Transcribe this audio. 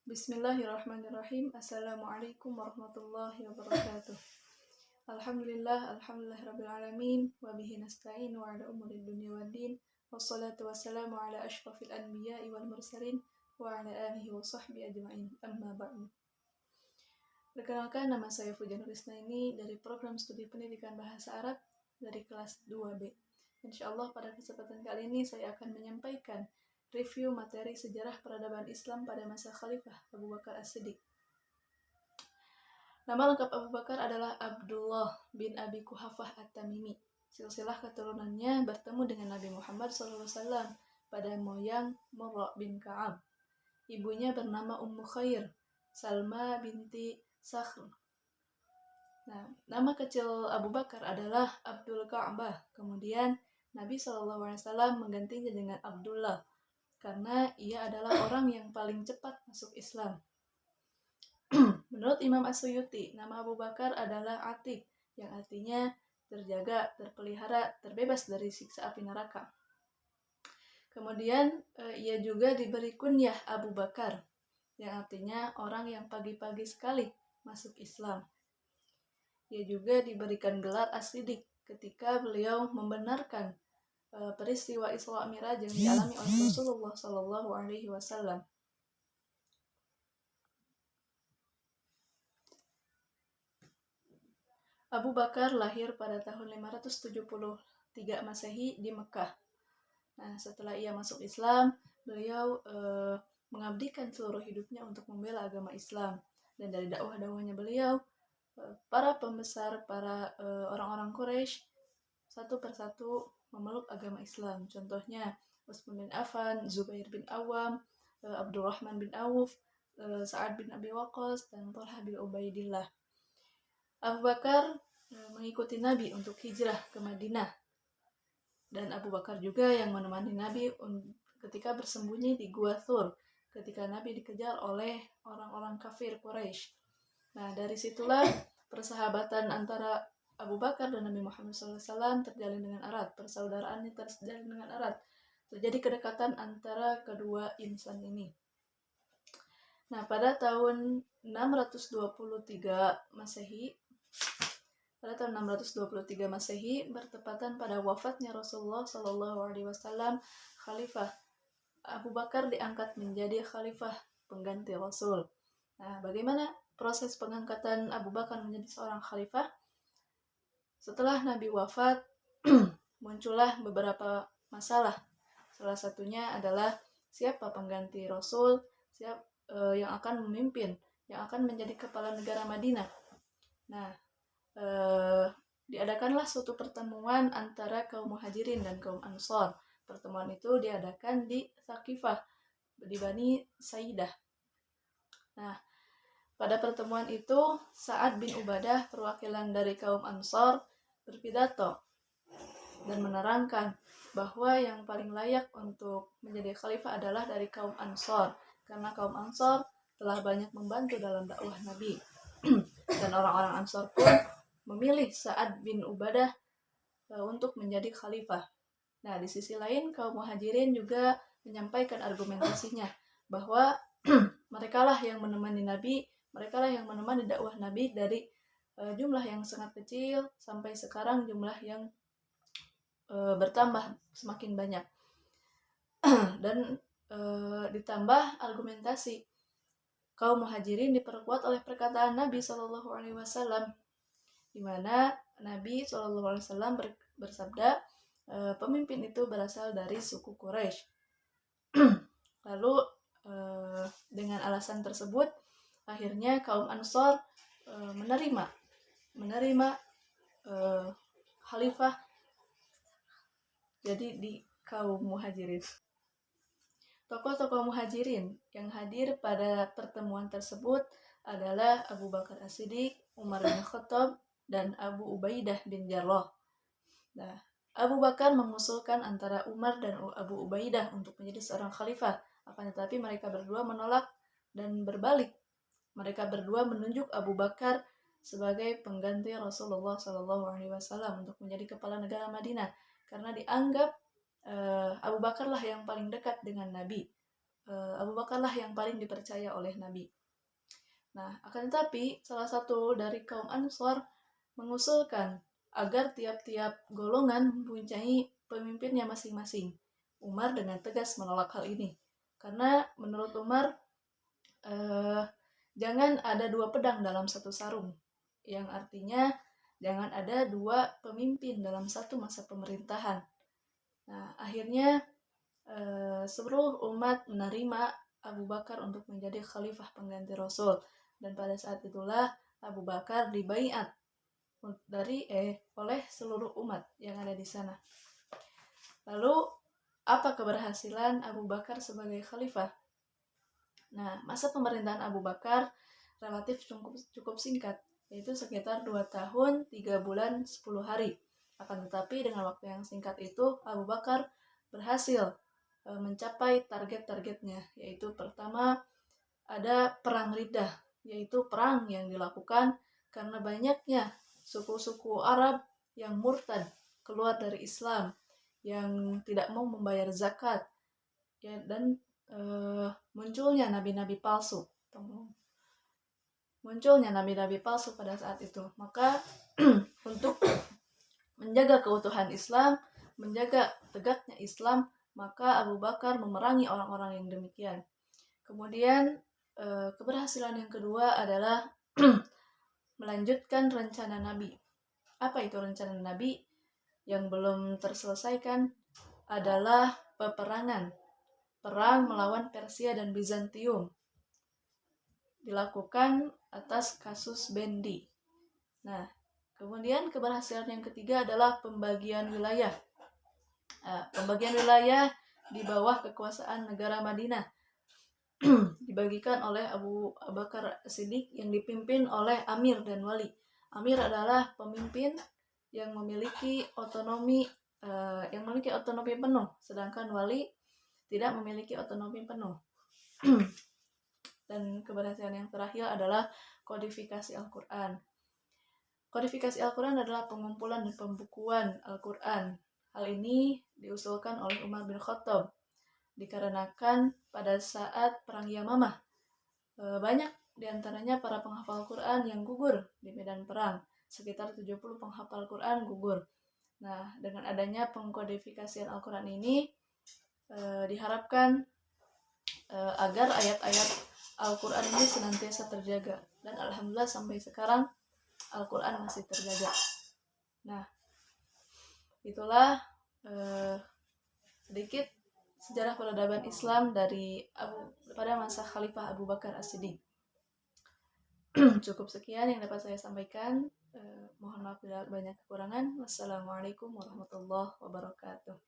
Bismillahirrahmanirrahim. Assalamualaikum warahmatullahi wabarakatuh. Alhamdulillah rabbil alamin wa bihi nasta'in wa ala umuri dunya waddin. Wassalatu wassalamu ala asyrafil anbiya'i wal mursalin wa ala alihi wa sahbihi ajma'in. Amma ba'du. Perkenalkan, nama saya Fuja Nurisnaini dari program studi pendidikan bahasa Arab dari kelas 2B. Insyaallah pada kesempatan kali ini saya akan menyampaikan review materi sejarah peradaban Islam pada masa Khalifah Abu Bakar As-Siddiq. Nama lengkap Abu Bakar adalah Abdullah bin Abi Quhafah At-Tamimi. Silsilah keturunannya bertemu dengan Nabi Muhammad SAW pada moyang Murrah bin Ka'ab. Ibunya bernama Ummu Khair, Salma binti Sakhr. Nah, nama kecil Abu Bakar adalah Abdul Ka'bah. Kemudian Nabi SAW menggantinya dengan Abdullah, karena ia adalah orang yang paling cepat masuk Islam. Menurut Imam As-Suyuti, nama Abu Bakar adalah Atiq, yang artinya terjaga, terpelihara, terbebas dari siksa api neraka. Kemudian ia juga diberi kunyah Abu Bakar, yang artinya orang yang pagi-pagi sekali masuk Islam. Ia juga diberikan gelar As-Siddiq ketika beliau membenarkan peristiwa Isra Mi'raj yang dialami oleh Rasulullah SAW. Abu Bakar lahir pada tahun 573 Masehi di Mekah. Nah, setelah ia masuk Islam, beliau mengabdikan seluruh hidupnya untuk membela agama Islam. Dan dari dakwah-dakwahnya beliau, para pembesar, para orang-orang Quraisy satu persatu memeluk agama Islam. Contohnya Utsman bin Affan, Zubair bin Awam, Abdurrahman bin Auf, Sa'ad bin Abi Waqqas, dan Thalhah bin Ubaidillah. Abu Bakar mengikuti Nabi untuk hijrah ke Madinah. Dan Abu Bakar juga yang menemani Nabi ketika bersembunyi di Gua Thur, ketika Nabi dikejar oleh orang-orang kafir Quraisy. Nah, dari situlah persahabatan antara Abu Bakar dan Nabi Muhammad SAW terjalin dengan erat, persaudaraannya terjalin dengan erat, terjadi kedekatan antara kedua insan ini. Nah, pada tahun 623 Masehi, bertepatan pada wafatnya Rasulullah SAW, Khalifah Abu Bakar diangkat menjadi Khalifah pengganti Rasul. Nah, bagaimana proses pengangkatan Abu Bakar menjadi seorang Khalifah? Setelah Nabi wafat, muncullah beberapa masalah. Salah satunya adalah siapa pengganti Rasul, yang akan memimpin, yang akan menjadi kepala negara Madinah. Nah, diadakanlah suatu pertemuan antara kaum Muhajirin dan kaum Ansor. Pertemuan itu diadakan di Thaqifah, di Bani Saidah. Nah, pada pertemuan itu Sa'ad bin Ubadah, perwakilan dari kaum Ansor, berpidato dan menerangkan bahwa yang paling layak untuk menjadi khalifah adalah dari kaum Ansor, karena kaum Ansor telah banyak membantu dalam dakwah Nabi. Dan orang-orang Ansor pun memilih Sa'ad bin Ubadah untuk menjadi khalifah. Nah, di sisi lain kaum Muhajirin juga menyampaikan argumentasinya bahwa merekalah yang menemani Nabi, merekalah yang menemani dakwah Nabi dari jumlah yang sangat kecil sampai sekarang jumlah yang bertambah semakin banyak. Dan ditambah argumentasi kaum Muhajirin diperkuat oleh perkataan Nabi SAW, di mana Nabi SAW bersabda, pemimpin itu berasal dari suku Quraisy. Lalu dengan alasan tersebut, akhirnya kaum Ansor menerima khalifah jadi di kaum Muhajirin. Tokoh-tokoh Muhajirin yang hadir pada pertemuan tersebut adalah Abu Bakar As-Siddiq, Umar bin Khattab, dan Abu Ubaidah bin Jarrah. Nah, Abu Bakar mengusulkan antara Umar dan Abu Ubaidah untuk menjadi seorang khalifah, akan tetapi mereka berdua menolak dan berbalik. Mereka berdua menunjuk Abu Bakar sebagai pengganti Rasulullah SAW untuk menjadi kepala negara Madinah, karena dianggap Abu Bakar lah yang paling dekat dengan Nabi. Abu Bakar lah yang paling dipercaya oleh Nabi. Nah, akan tetapi salah satu dari kaum Ansor mengusulkan agar tiap-tiap golongan mempunyai pemimpinnya masing-masing. Umar dengan tegas menolak hal ini. Karena menurut Umar, jangan ada dua pedang dalam satu sarung. Yang artinya, jangan ada dua pemimpin dalam satu masa pemerintahan. Nah, akhirnya seluruh umat menerima Abu Bakar untuk menjadi khalifah pengganti Rasul. Dan pada saat itulah Abu Bakar dibaiat oleh seluruh umat yang ada di sana. Lalu, apa keberhasilan Abu Bakar sebagai khalifah? Nah, masa pemerintahan Abu Bakar relatif cukup singkat, yaitu sekitar 2 tahun, 3 bulan, 10 hari. Akan tetapi dengan waktu yang singkat itu, Abu Bakar berhasil mencapai target-targetnya, yaitu pertama ada perang Riddah, yaitu perang yang dilakukan karena banyaknya suku-suku Arab yang murtad keluar dari Islam, yang tidak mau membayar zakat, ya, dan munculnya nabi-nabi palsu pada saat itu. Maka untuk menjaga keutuhan Islam, menjaga tegaknya Islam, maka Abu Bakar memerangi orang-orang yang demikian. Kemudian keberhasilan yang kedua adalah melanjutkan rencana Nabi. Apa itu rencana Nabi? Yang belum terselesaikan adalah perang melawan Persia dan Bizantium, dilakukan atas kasus Bendi. Nah, kemudian keberhasilan yang ketiga adalah pembagian wilayah. Pembagian wilayah di bawah kekuasaan negara Madinah dibagikan oleh Abu Bakar Siddiq yang dipimpin oleh Amir dan Wali. Amir adalah pemimpin yang memiliki otonomi penuh, sedangkan Wali tidak memiliki otonomi penuh. Dan keberhasilan yang terakhir adalah kodifikasi Al-Quran. Kodifikasi Al-Quran adalah pengumpulan dan pembukuan Al-Quran. Hal ini diusulkan oleh Umar bin Khattab dikarenakan pada saat perang Yamamah banyak diantaranya para penghafal Quran yang gugur di medan perang. Sekitar 70 penghafal Quran gugur. Nah, dengan adanya pengkodifikasian Al-Quran ini diharapkan agar ayat-ayat Al-Quran ini senantiasa terjaga. Dan alhamdulillah sampai sekarang Al-Quran masih terjaga. Nah, itulah sedikit sejarah peradaban Islam pada masa Khalifah Abu Bakar As-Siddiq. Cukup sekian yang dapat saya sampaikan. Mohon maaf bila banyak kekurangan. Wassalamualaikum warahmatullahi wabarakatuh.